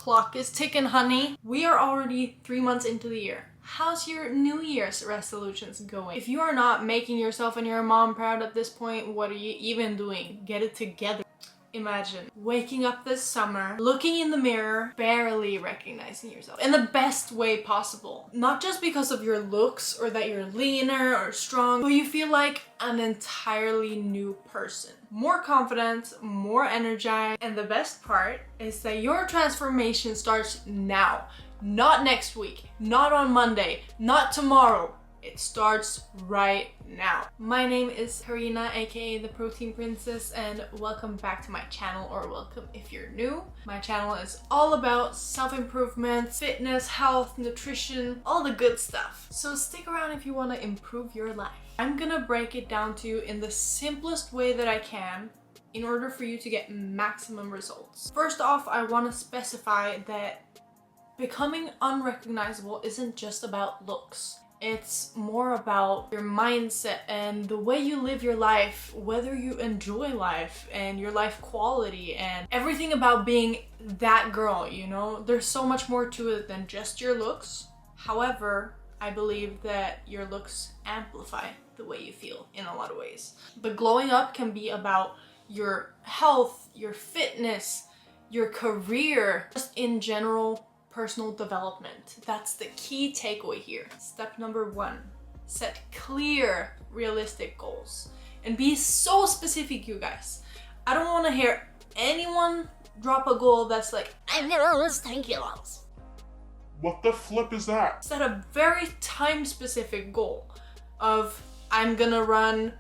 Clock is ticking, honey. We are already 3 months into the year. How's your New Year's resolutions going? If you are not making yourself and your mom proud at this point, what are you even doing? Get it together. Imagine waking up this summer, looking in the mirror, barely recognizing yourself in the best way possible. Not just because of your looks or that you're leaner or strong, but you feel like an entirely new person. More confident, more energized, and the best part is that your transformation starts now. Not next week, not on Monday, not tomorrow. It starts right now. My name is Karina, aka the Protein Princess, and welcome back to my channel, or welcome if you're new. My channel is all about self-improvement, fitness, health, nutrition, all the good stuff. So stick around if you want to improve your life. I'm gonna break it down to you in the simplest way that I can in order for you to get maximum results. First off, I want to specify that becoming unrecognizable isn't just about looks. It's more about your mindset and the way you live your life, whether you enjoy life and your life quality and everything about being that girl, you know? There's so much more to it than just your looks. However, I believe that your looks amplify the way you feel in a lot of ways. But glowing up can be about your health, your fitness, your career, just in general personal development. That's the key takeaway here. Step number 1, set clear, realistic goals. And be so specific, you guys. I don't want to hear anyone drop a goal that's like, I'm gonna lose 10 kilos. What the flip is that? Set a very time-specific goal of, I'm gonna run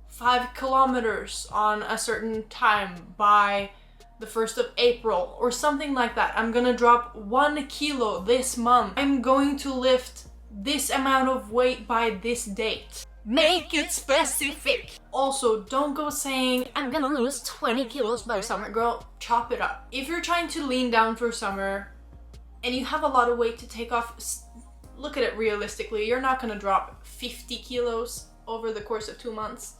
5 kilometers on a certain time by the 1st of April or something like that. I'm gonna drop 1 kilo this month. I'm going to lift this amount of weight by this date. Make it specific. Also, don't go saying, I'm gonna lose 20 kilos by summer. Girl, chop it up. If you're trying to lean down for summer and you have a lot of weight to take off, look at it realistically. You're not gonna drop 50 kilos over the course of 2 months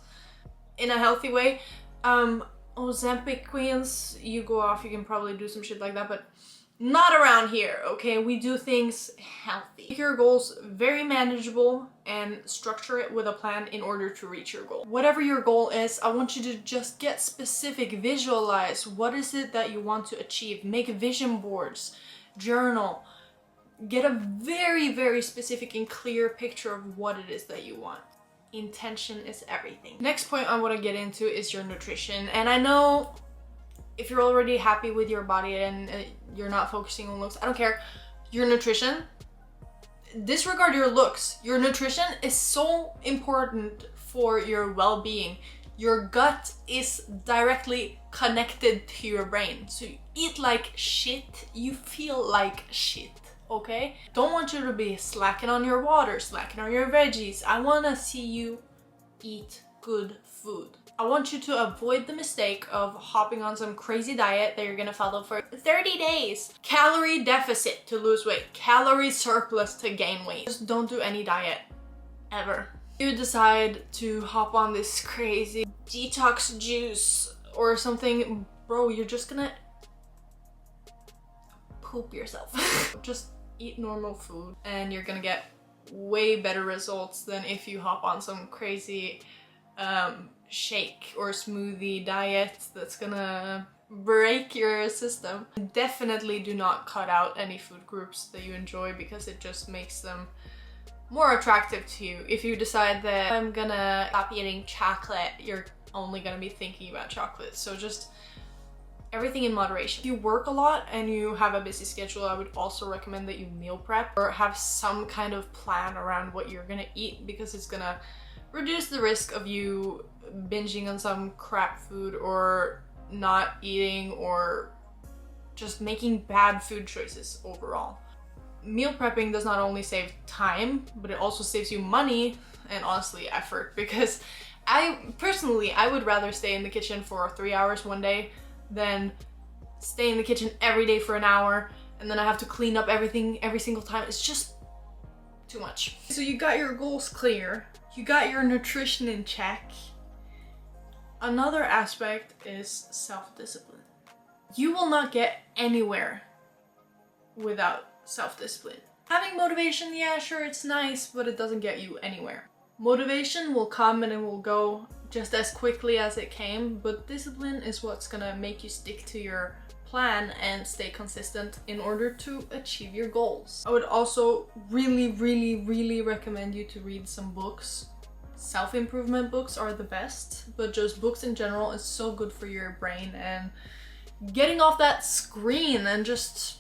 in a healthy way. Ozempic queens, you go off, you can probably do some shit like that, but not around here, okay? We do things healthy. Make your goals very manageable and structure it with a plan in order to reach your goal. Whatever your goal is, I want you to just get specific, visualize what is it that you want to achieve. Make vision boards, journal, get a very, very specific and clear picture of what it is that you want. Intention is everything. Next point I want to get into is your nutrition. And I know if you're already happy with your body and you're not focusing on looks, I don't care. Your nutrition, disregard your looks. Your nutrition is so important for your well-being. Your gut is directly connected to your brain. So you eat like shit, you feel like shit. Okay? Don't want you to be slacking on your water, slacking on your veggies. I want to see you eat good food. I want you to avoid the mistake of hopping on some crazy diet that you're gonna follow for 30 days. Calorie deficit to lose weight, calorie surplus to gain weight. Just don't do any diet, ever. You decide to hop on this crazy detox juice or something, bro, you're just gonna poop yourself. Just eat normal food and you're gonna get way better results than if you hop on some crazy shake or smoothie diet that's gonna break your system. Definitely do not cut out any food groups that you enjoy because it just makes them more attractive to you. If you decide that I'm gonna stop eating chocolate, you're only gonna be thinking about chocolate. So just everything in moderation. If you work a lot and you have a busy schedule, I would also recommend that you meal prep or have some kind of plan around what you're gonna eat, because it's gonna reduce the risk of you binging on some crap food or not eating or just making bad food choices overall. Meal prepping does not only save time, but it also saves you money and honestly effort, because I would rather stay in the kitchen for 3 hours one day than stay in the kitchen every day for an hour and then I have to clean up everything every single time. It's just too much. So you got your goals clear, you got your nutrition in check. Another aspect is self-discipline. You will not get anywhere without self-discipline. Having motivation, yeah, sure, it's nice, but it doesn't get you anywhere. Motivation will come and it will go just as quickly as it came, but discipline is what's gonna make you stick to your plan and stay consistent in order to achieve your goals. I would also really recommend you to read some books. Self-improvement books are the best, but just books in general is so good for your brain and getting off that screen and just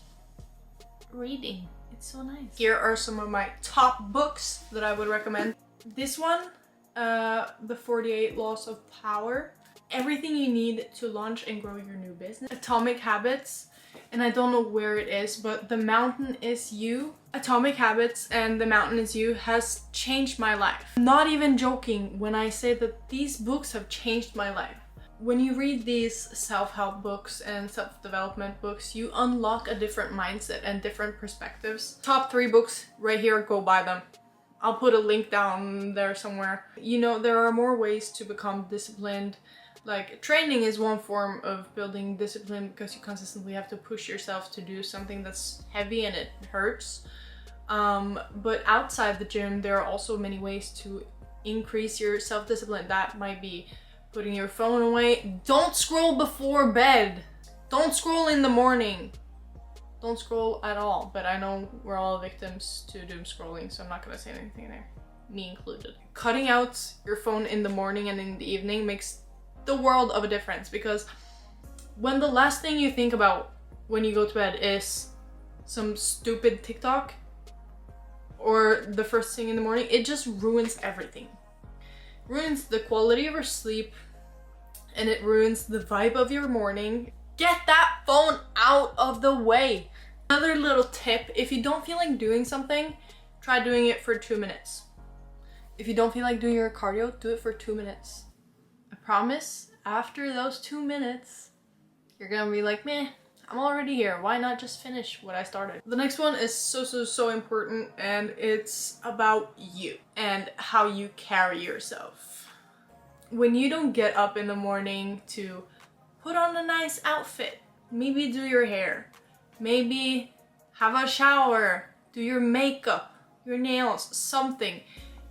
reading. It's so nice. Here are some of my top books that I would recommend. This one, The 48 Laws of Power. Everything you need to launch and grow your new business. Atomic Habits, and I don't know where it is, but The Mountain is You. Atomic Habits and The Mountain is You has changed my life. I'm not even joking when I say that these books have changed my life. When you read these self-help books and self-development books, you unlock a different mindset and different perspectives. Top 3 books right here, go buy them. I'll put a link down there somewhere. You know, there are more ways to become disciplined. Like, training is one form of building discipline because you consistently have to push yourself to do something that's heavy and it hurts. But outside the gym, there are also many ways to increase your self-discipline. That might be putting your phone away. Don't scroll before bed. Don't scroll in the morning. Don't scroll at all. But I know we're all victims to doom scrolling, so I'm not gonna say anything there. Me included. Cutting out your phone in the morning and in the evening makes the world of a difference, because when the last thing you think about when you go to bed is some stupid TikTok or the first thing in the morning, it just ruins everything. Ruins the quality of your sleep and it ruins the vibe of your morning. Get that phone out of the way. Another little tip, if you don't feel like doing something, try doing it for 2 minutes. If you don't feel like doing your cardio, do it for 2 minutes. I promise, after those 2 minutes, you're gonna be like, meh, I'm already here. Why not just finish what I started? The next one is so important, and it's about you and how you carry yourself. When you don't get up in the morning to put on a nice outfit, maybe do your hair, maybe have a shower, do your makeup, your nails, something.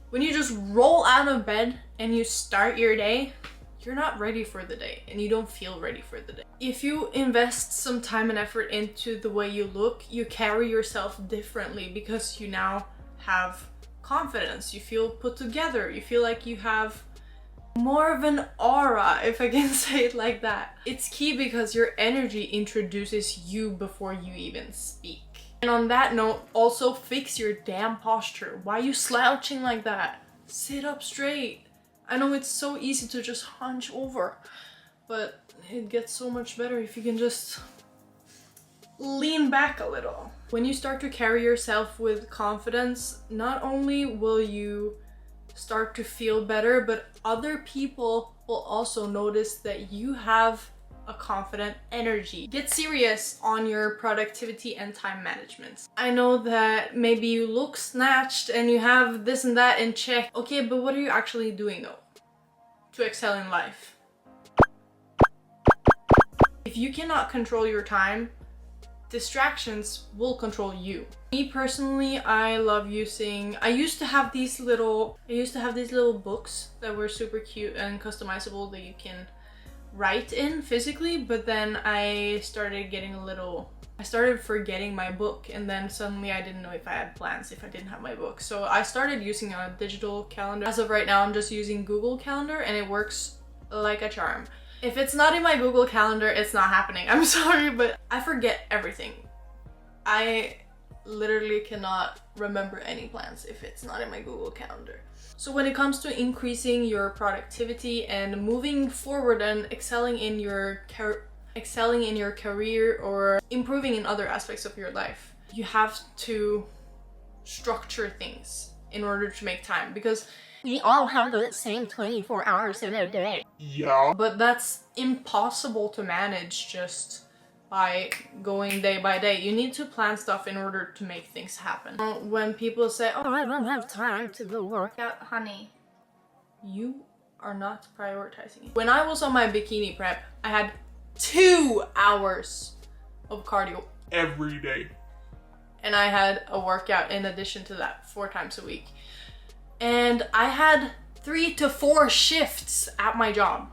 When you just roll out of bed and you start your day, you're not ready for the day and you don't feel ready for the day. If you invest some time and effort into the way you look, you carry yourself differently because you now have confidence. You feel put together. You feel like you have more of an aura, if I can say it like that. It's key because your energy introduces you before you even speak. And on that note, also fix your damn posture. Why are you slouching like that? Sit up straight. I know it's so easy to just hunch over, but it gets so much better if you can just lean back a little. When you start to carry yourself with confidence, not only will you start to feel better, but other people will also notice that you have a confident energy. Get serious on your productivity and time management. I know that maybe you look snatched and you have this and that in check. Okay, but what are you actually doing though to excel in life? If you cannot control your time, distractions will control you. Me personally, I love using, I used to have these little books that were super cute and customizable that you can write in physically, but then I started forgetting my book, and then suddenly I didn't know if I had plans if I didn't have my book. So I started using a digital calendar. As of right now, I'm just using Google Calendar and it works like a charm. If it's not in my Google Calendar, it's not happening. I'm sorry, but I forget everything. I literally cannot remember any plans if it's not in my Google Calendar. So when it comes to increasing your productivity and moving forward and excelling in your career or improving in other aspects of your life, you have to structure things in order to make time, because we all have the same 24 hours in a day. Yeah. But that's impossible to manage just by going day by day. You need to plan stuff in order to make things happen. When people say, oh, I don't have time to go work out, honey, you are not prioritizing it. When I was on my bikini prep, I had 2 hours of cardio Every day. and I had a workout in addition to that 4 times a week. And I had 3 to 4 shifts at my job,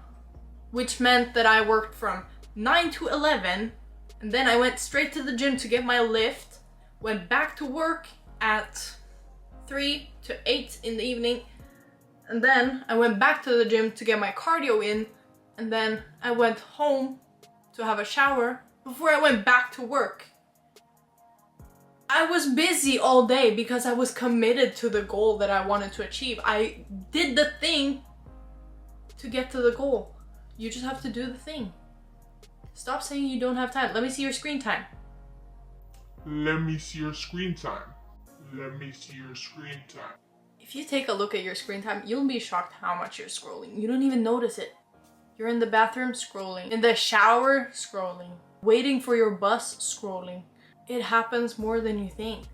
which meant that I worked from 9 to 11, and then I went straight to the gym to get my lift, went back to work at 3 to 8 in the evening, and then I went back to the gym to get my cardio in, and then I went home to have a shower before I went back to work. I was busy all day because I was committed to the goal that I wanted to achieve. I did the thing to get to the goal. You just have to do the thing. Stop saying you don't have time. Let me see your screen time. Let me see your screen time. Let me see your screen time. If you take a look at your screen time, you'll be shocked how much you're scrolling. You don't even notice it. You're in the bathroom scrolling, in the shower scrolling, waiting for your bus scrolling. It happens more than you think.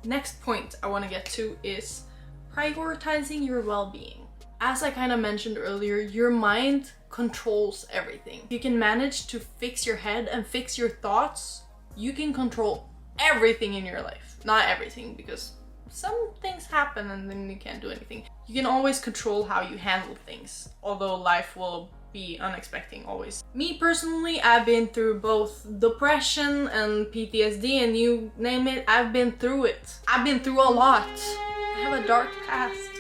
Next point I want to get to is prioritizing your well-being. As I kind of mentioned earlier, your mind controls everything. If you can manage to fix your head and fix your thoughts, you can control everything in your life. Not everything, because some things happen and then you can't do anything. You can always control how you handle things, although life will be unexpected always. Me personally, I've been through both depression and PTSD, and you name it, I've been through it. I've been through a lot. I have a dark past.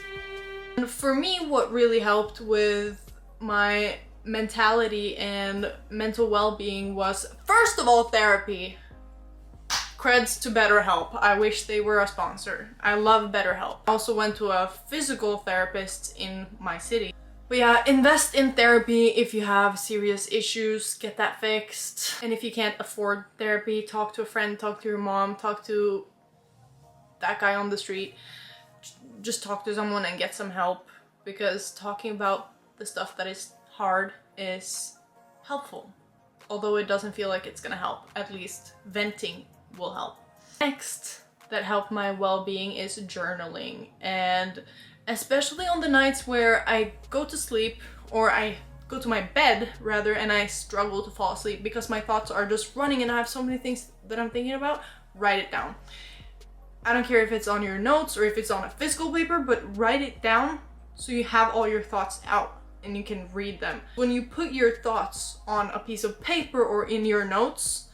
And for me, what really helped with my mentality and mental well-being was, first of all, therapy. Creds to BetterHelp. I wish they were a sponsor. I love BetterHelp. I also went to a physical therapist in my city. But yeah, invest in therapy if you have serious issues, get that fixed. And if you can't afford therapy, talk to a friend, talk to your mom, talk to that guy on the street. Just talk to someone and get some help, because talking about the stuff that is hard is helpful. Although it doesn't feel like it's gonna help, at least venting will help. Next that helped my well-being is journaling, and especially on the nights where I go to sleep, or I go to my bed rather, and I struggle to fall asleep because my thoughts are just running and I have so many things that I'm thinking about, write it down. I don't care if it's on your notes or if it's on a physical paper, but write it down so you have all your thoughts out and you can read them. When you put your thoughts on a piece of paper or in your notes,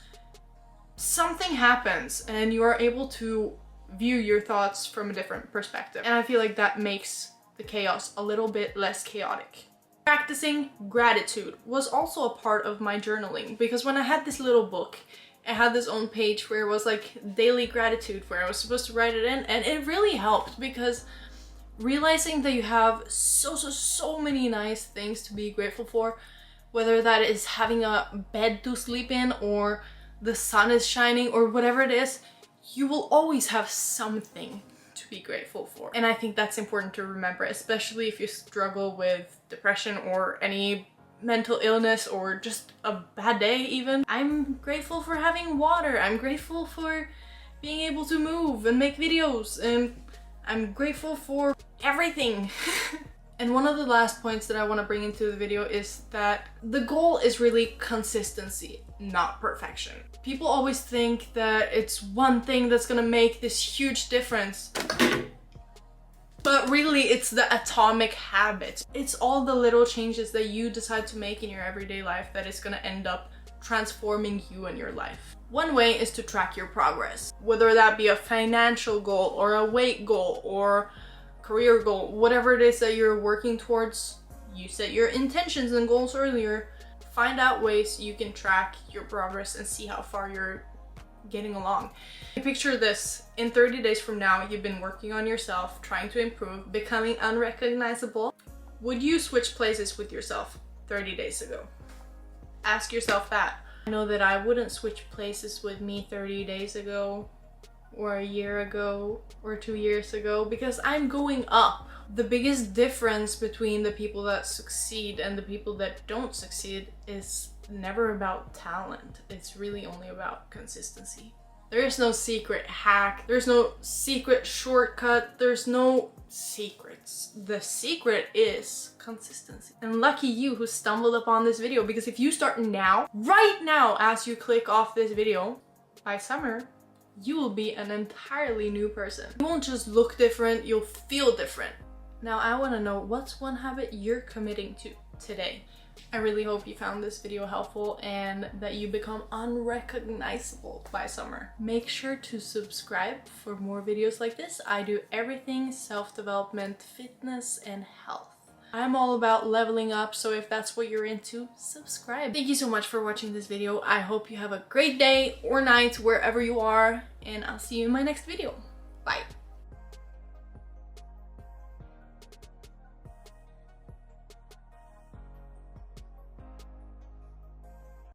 something happens and you are able to view your thoughts from a different perspective. And I feel like that makes the chaos a little bit less chaotic. Practicing gratitude was also a part of my journaling, because when I had this little book, I had this own page where it was like daily gratitude, where I was supposed to write it in, and it really helped, because realizing that you have so many nice things to be grateful for, whether that is having a bed to sleep in or the sun is shining or whatever it is, you will always have something to be grateful for. And I think that's important to remember, especially if you struggle with depression or any mental illness or just a bad day even. I'm grateful for having water. I'm grateful for being able to move and make videos, and I'm grateful for everything. And one of the last points that I want to bring into the video is that the goal is really consistency, not perfection. People always think that it's one thing that's gonna make this huge difference. But really, it's the atomic habits. It's all the little changes that you decide to make in your everyday life that is gonna end up transforming you and your life. One way is to track your progress, whether that be a financial goal or a weight goal or career goal, whatever it is that you're working towards. You set your intentions and goals earlier. Find out ways you can track your progress and see how far you're getting along. Picture this: in 30 days from now, you've been working on yourself, trying to improve, becoming unrecognizable. Would you switch places with yourself 30 days ago? Ask yourself that. I know that I wouldn't switch places with me 30 days ago, or a year ago, or 2 years ago, because I'm going up. The biggest difference between the people that succeed and the people that don't succeed is never about talent. It's really only about consistency. There is no secret hack. There's no secret shortcut. There's no secrets. The secret is consistency. And lucky you who stumbled upon this video, because if you start now, right now, as you click off this video, by summer, you will be an entirely new person. You won't just look different, you'll feel different. Now I want to know, what's one habit you're committing to today? I really hope you found this video helpful and that you become unrecognizable by summer. Make sure to subscribe for more videos like this. I do everything self-development, fitness, and health. I'm all about leveling up, so if that's what you're into, subscribe. Thank you so much for watching this video. I hope you have a great day or night wherever you are, and I'll see you in my next video. Bye.